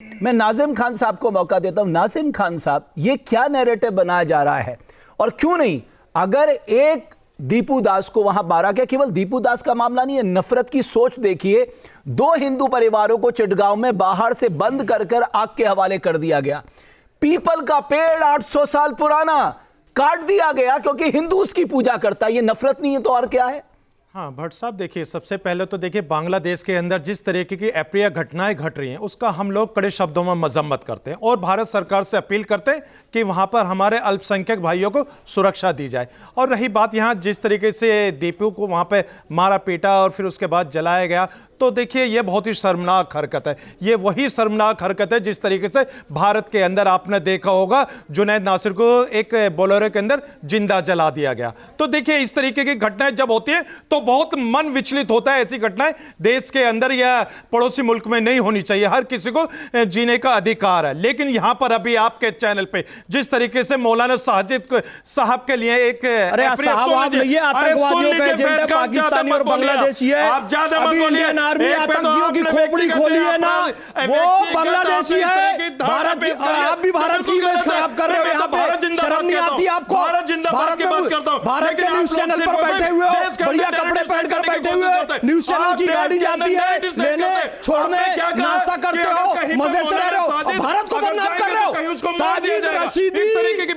मैं नाजिम खान साहब को मौका देता हूं। नाजिम खान साहब, ये क्या नैरेटिव बनाया जा रहा है और क्यों नहीं? अगर एक दीपू दास को वहां मारा गया, केवल दीपू दास का मामला नहीं है, नफरत की सोच देखिए। 2 हिंदू परिवारों को चिटगांव में बाहर से बंद कर आग के हवाले कर दिया गया। पीपल का पेड़ 800 साल पुराना काट दिया गया क्योंकि हिंदू उसकी पूजा करता है। ये नफरत नहीं है तो और क्या है? हाँ भट्ट साहब, देखिए सबसे पहले तो देखिए बांग्लादेश के अंदर जिस तरीके की अप्रिय घटनाएं घट रही हैं उसका हम लोग कड़े शब्दों में मजम्मत करते हैं और भारत सरकार से अपील करते हैं कि वहां पर हमारे अल्पसंख्यक भाइयों को सुरक्षा दी जाए। और रही बात यहाँ जिस तरीके से दीपू को वहां पे मारा पीटा और फिर उसके बाद जलाया गया, तो देखिए ये बहुत ही शर्मनाक हरकत है। ये वही शर्मनाक हरकत है जिस तरीके से भारत के अंदर आपने देखा होगा जुनैद नासिर को एक बोलेरो के अंदर जिंदा जला दिया गया। तो देखिए इस तरीके की घटनाएं जब होती हैं तो बहुत मन विचलित होता है। ऐसी घटनाएं देश के अंदर या पड़ोसी मुल्क में नहीं होनी चाहिए। हर किसी को जीने का अधिकार है। लेकिन यहां पर अभी आपके चैनल पे जिस तरीके से मौलाना साजिद साहब के लिए एक पाकिस्तानी और बांग्लादेशी है, आप ज्यादा मत बोलिए। आर्मी आतंकियों की खोपड़ी खोली है ना, वो बांग्लादेशी है। भारत, आप भी भारत की इमेज खराब कर रहे हो। यहाँ पे शर्म नहीं आती आपको? भारत के न्यूज चैनल पर बैठे हुए हो, बढ़िया कपड़े पहनकर बैठे हुए, न्यूज चैनल की गाड़ी जाती है, लेने छोड़ने नाश्ता करते हो, मजे से रह रहे हो, भारत को बदनाम कर रहे हो। साजिद रशीदी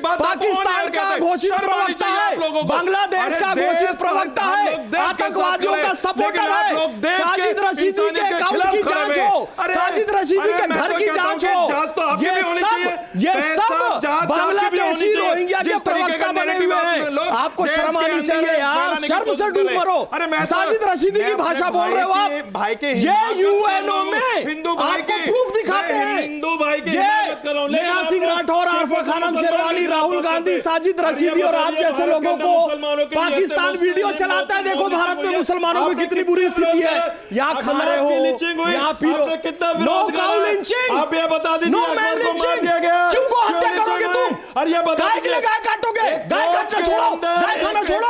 पाकिस्तान का घोषित प्रवक्ता है, बांग्लादेश का घोषित प्रवक्ता है, आतंकवादियों का सपोर्टर है। साजिद रशीदी के अकाउंट की जांच हो, साजिद रशीदी के घर की जांच हो। ये सब बांग्लादेशी रोहिंग्या के प्रवक्ता बने हुए हैं। आपको शर्म आनी चाहिए यार, शर्म से डूब मरो। साजिद रशीदी की भाषा बोल रहे हो आप? ये यूएनओ में आपको प्रूफ दिखाते हैं। नेहा सिंह राठौर, आरफा खानम शेरवानी, राहुल गांधी, साजिद रशीदी और आप जैसे लोगों को पाकिस्तान वीडियो चलाता है। देखो भारत में मुसलमानों की कितनी बुरी स्थिति है। यहाँ खा रहे हो, यहाँ पी रहे हो। नो काउ लिंचिंग, आप ये बता दीजिए, नो मैन लिंचिंग। क्यों को हत्या करोगे तुम? गाय के लिए गाय काटोगे, गाय काटना छोड़ो, गाय खाना छोड़ो।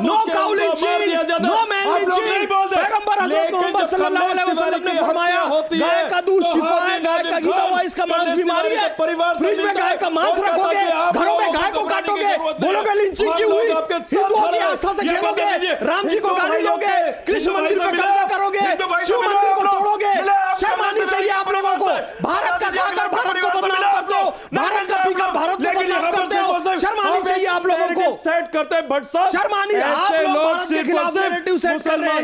No cow lynching, no man lynching. पैगंबर हज़रत मोहम्मद सल्लल्लाहु अलैहि वसल्लम ने फरमाया, गाय का दूध शिफा है, गाय का घी दवा, इसका मांस बीमारी है। फ्रिज में गाय का मांस रखोगे, घरों में गाय को काटोगे, बोलोगे लिंचिंग क्यों हुई? हिंदुओं की आस्था से खेलोगे, राम जी को गाली दोगे, कृष्ण मंदिर पर कब्जा करोगे, शिव मंदिर को तोड़ोगे। शर्म आनी चाहिए आप लोगों को। भारत का खाकर भारत को बदनाम करते हो, भारत का पीकर भारत को बदनाम करते हो। शर्म आनी चाहिए आप लोगों को। सेट करते हैं भट्ट साहब, शर्म आनी है। आप लोग भारत के खिलाफ नैरेटिव सेट कर रहे हैं।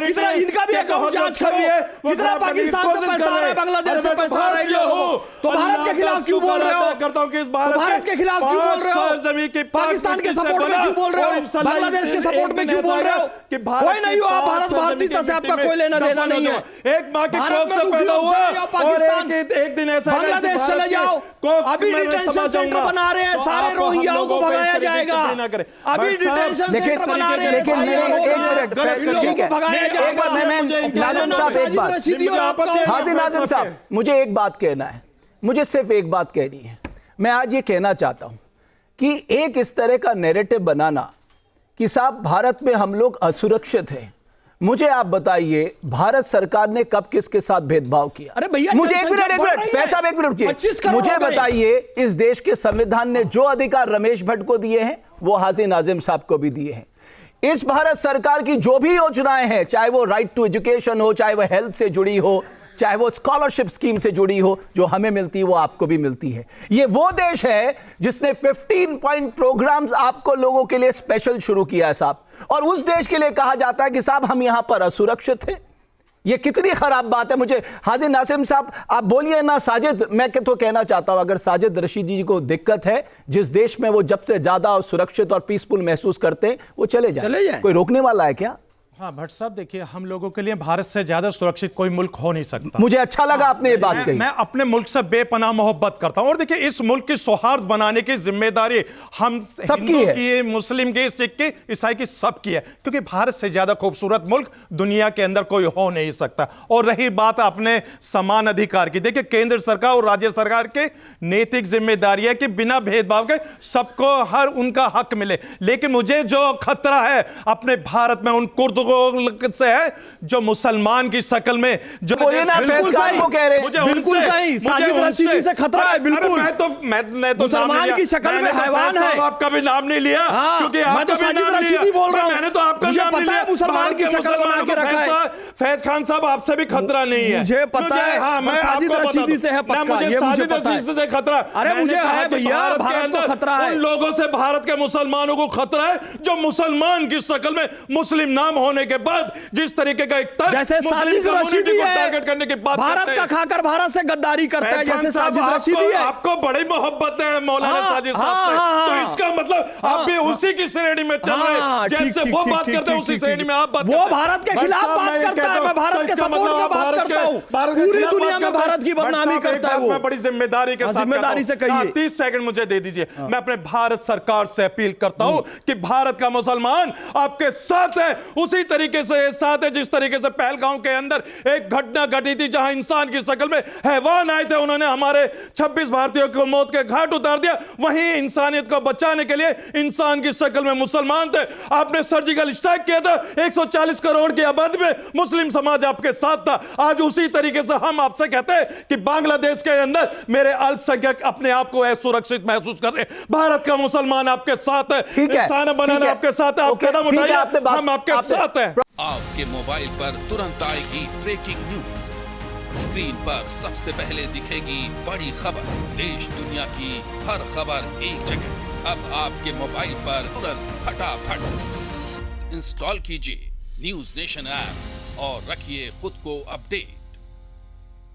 कितना इनका भी अकाउंट जांच करो, कितना पाकिस्तान से पैसा आ रहा है, बांग्लादेश से पैसा आ रहा है लोगों को। तो भारत के खिलाफ क्यों बोल रहे हो? करता हूं कि इस भारत के खिलाफ क्यों बोल रहे हो? पाकिस्तान के सपोर्ट में क्यों बोल रहे हो? बांग्लादेश के सपोर्ट में क्यों बोल रहे हो? कोई नहीं हो आप, भारत भारतीयता से आपका कोई लेना देना नहीं है। एक मां के कोख से पैदा हुआ पाकिस्तान, एक दिन ऐसा बांग्लादेश चले जाओ। अभी डिटेंशन सेंटर बना रहे हैं, सारे रोहिंग्याओं को भगाया जाएगा। अभी डिटेंशन सेंटर बना रहे हैं, लेकिन हाजी नाज़िम साहब, मुझे एक बात कहना है, मुझे सिर्फ एक बात कहनी है। मैं आज ये कहना चाहता हूं कि एक इस तरह का नैरेटिव बनाना कि साहब भारत में हम लोग असुरक्षित हैं, मुझे आप बताइए भारत सरकार ने कब किसके साथ भेदभाव किया? अरे भैया, मुझे एक मिनट पैसा एक मिनट रुकिए, मुझे बताइए इस देश के संविधान ने जो अधिकार रमेश भट्ट को दिए हैं वो हाजी नाज़िम साहब को भी दिए हैं। इस भारत सरकार की जो भी योजनाएं हैं, चाहे वो राइट टू एजुकेशन हो, चाहे वो हेल्थ से जुड़ी हो, चाहे वो स्कॉलरशिप स्कीम से जुड़ी हो, जो हमें मिलती है वो आपको भी मिलती है। ये वो देश है जिसने 15 पॉइंट प्रोग्राम्स आपको लोगों के लिए स्पेशल शुरू किया है साहब, और उस देश के लिए कहा जाता है कि साहब हम यहां पर असुरक्षित हैं। ये कितनी खराब बात है। मुझे हाजी नाज़िम साहब आप बोलिए ना। साजिद, मैं तो कहना चाहता हूं अगर साजिद रशीदी जी को दिक्कत है, जिस देश में वो जब से ज्यादा सुरक्षित और पीसफुल महसूस करते हैं वो चले जाए। कोई रोकने वाला है क्या? हाँ भट्ट साहब, देखिए हम लोगों के लिए भारत से ज्यादा सुरक्षित कोई मुल्क हो नहीं सकता। मुझे अच्छा लगा आपने ये बात कही। मैं अपने मुल्क से बेपनाह मोहब्बत करता हूं और देखिए इस मुल्क की सौहार्द बनाने की जिम्मेदारी हम सबकी है, मुस्लिम की, सिख की, ईसाई की, सबकी है, क्योंकि भारत से ज्यादा खूबसूरत मुल्क दुनिया के अंदर कोई हो नहीं सकता। और रही बात अपने समान अधिकार की, देखिए केंद्र सरकार और राज्य सरकार की नैतिक जिम्मेदारी है कि बिना भेदभाव के सबको हर उनका हक मिले। लेकिन मुझे जो खतरा है अपने भारत में उन कुर्द लोगों से है जो मुसलमान की शक्ल में जो बोलिए ना, फैज खान को कह रहे हैं। बिल्कुल सही, साजिद रशीदी से खतरा है, बिल्कुल। मैं तो मुसलमान की शक्ल में हैवान है। आपका भी नाम नहीं लिया, क्योंकि मैं तो साजिद रशीदी बोल रहा हूं। मैंने तो आपका मुझे नाम पता है मुसलमान की शक्ल बना के रखा है। फैज खान साहब आपसे भी खतरा नहीं है, मुझे पता है। हाँ, मैं साजिद रशीदी से है पक्का, ये मुझे पता है। से खतरा, अरे मुझे है भैया, भारत को खतरा है। उन लोगों से भारत के मुसलमानों को खतरा है जो मुसलमान की शक्ल में मुस्लिम नाम होने के बाद जिस तरीके का एक जैसे साजिद रशीदी है, टारगेट करने की बात भारत का खाकर भारत से गद्दारी करता है, जैसे साजिद रशीदी है। आपको बड़ी मोहब्बत है मौलाना साजिद साहब से, तो इसका मतलब आप भी उसी की श्रेणी में चल रहे हैं, जैसे वो बात करते हैं उसी श्रेणी में आप बात करते हैं। वो भारत के खिलाफ बात करता है, मैं भारत के सपोर्ट में बात करता हूं। पूरी दुनिया में भारत की बदनामी करता है वो। मैं बड़ी जिम्मेदारी के साथ, जिम्मेदारी से कहिए। 30 सेकंड मुझे दे दीजिए। मैं अपने भारत सरकार से अपील करता हूं कि भारत का मुसलमान आपके साथ है, उसी तरीके से साथ है जिस तरीके से पहलगांव के अंदर एक घटना घटी थी जहां इंसान की शक्ल में हैवान आए थे, उन्होंने हमारे 26 भारतीयों को मौत के घाट उतार दिया। वहीं इंसानियत को बचाने के लिए इंसान की शक्ल में मुसलमान थे, आपने सर्जिकल स्ट्राइक किया था। 140 करोड़ की आबादी में मुस्लिम समाज आपके साथ था। आज उसी तरीके से हम आपसे कहते हैं कि बांग्लादेश के अंदर मेरे अल्पसंख्यक अपने आप को सुरक्षित महसूस कर रहे हैं, भारत का मुसलमान आपके साथ है, इंसान बनाना आपके साथ है, आप कदम उठाइए, हम आपके साथ हैं। आपके मोबाइल पर तुरंत आएगी ब्रेकिंग न्यूज, स्क्रीन पर सबसे पहले दिखेगी बड़ी खबर, देश दुनिया की हर खबर एक जगह। अब आपके मोबाइल पर तुरंत फटाफट इंस्टॉल कीजिए न्यूज नेशन ऐप और रखिए खुद को अपडेट।